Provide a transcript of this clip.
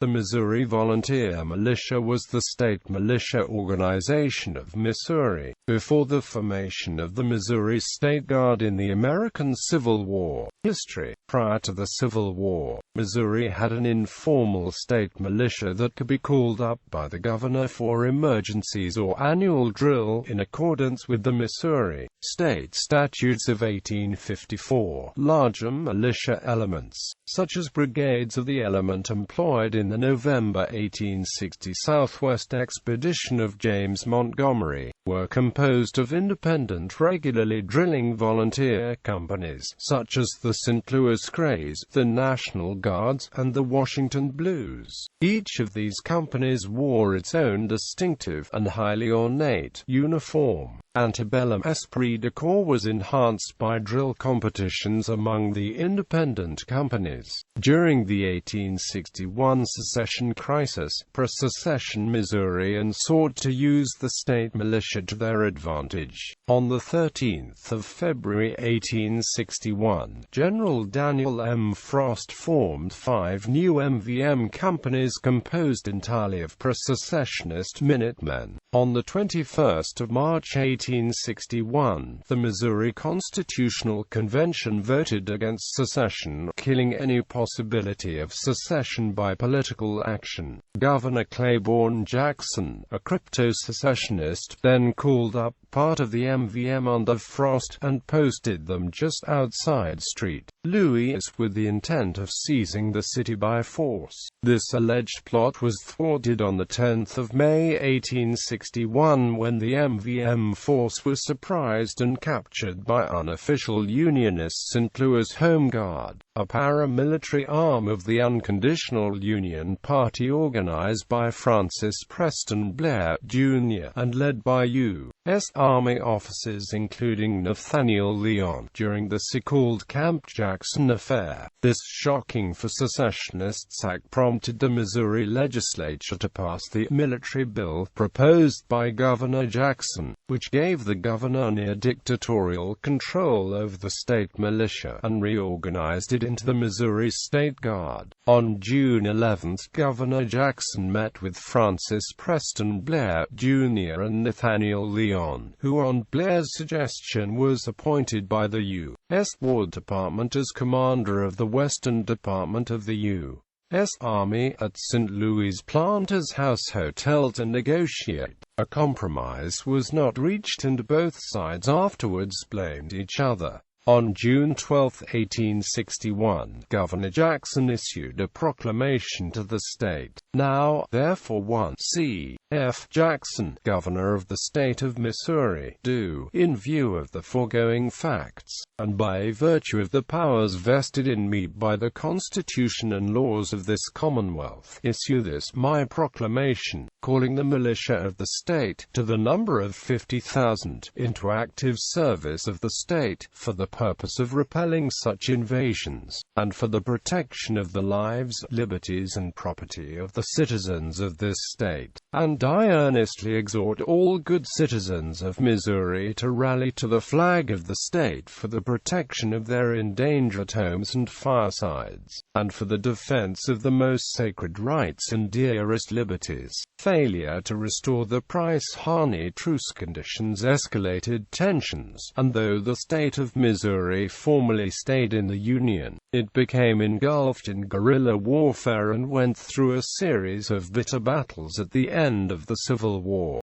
The Missouri Volunteer Militia was the state militia organization of Missouri, before the formation of the Missouri State Guard in the American Civil War. History. Prior to the Civil War, Missouri had an informal state militia that could be called up by the governor for emergencies or annual drill in accordance with the Missouri State Statutes of 1854. Larger militia elements, such as brigades of the element employed in the November 1860 Southwest expedition of James Montgomery, were composed of independent regularly drilling volunteer companies, such as the St. Louis Grays, the National Guards, and the Washington Blues. Each of these companies wore its own distinctive and highly ornate uniform. Antebellum esprit de corps was enhanced by drill competitions among the independent companies. During the 1861 secession crisis, pro-secession Missourians sought to use the state militia to their advantage. On the 13th of February 1861, General Daniel M. Frost formed 5 new MVM companies composed entirely of pro-secessionist Minutemen. On the 21st of March 1861, the Missouri Constitutional Convention voted against secession, killing any possibility of secession by political action. Governor Claiborne Jackson, a crypto-secessionist, then called up part of the MVM under Frost and posted them just outside St. Louis with the intent of seizing the city by force. This alleged plot was thwarted on the 10th of May 1861 when the MVM force was surprised and captured by unofficial Unionist St. Louis Home Guard, a paramilitary arm of the Unconditional Union Party organized by Francis Preston Blair, Jr., and led by U.S. Army officers including Nathaniel Leon. During the so-called Camp Jackson affair, this shocking for secessionists act prompted the Missouri legislature to pass the military bill proposed by Governor Jackson, which gave the governor near dictatorial control over the state militia, and reorganized it into the Missouri State Guard. On June 11, Governor Jackson met with Francis Preston Blair, Jr. and Nathaniel Leon, who on Blair's suggestion was appointed by the U.S. War Department as commander of the Western Department of the U.S. Army, at St. Louis Planters House Hotel to negotiate. A compromise was not reached and both sides afterwards blamed each other. On June 12, 1861, Governor Jackson issued a proclamation to the state. Now, therefore, 1 C. F. Jackson, Governor of the State of Missouri, do, in view of the foregoing facts, and by virtue of the powers vested in me by the Constitution and laws of this Commonwealth, issue this my proclamation, calling the militia of the state, to the number of 50,000, into active service of the state, for the purpose of repelling such invasions, and for the protection of the lives, liberties and property of the citizens of this state. And I earnestly exhort all good citizens of Missouri to rally to the flag of the state for the protection of their endangered homes and firesides, and for the defense of the most sacred rights and dearest liberties. Failure to restore the Price-Harney truce conditions escalated tensions, and though the state of Missouri formally stayed in the Union, it became engulfed in guerrilla warfare and went through a series of bitter battles at the end of the Civil War.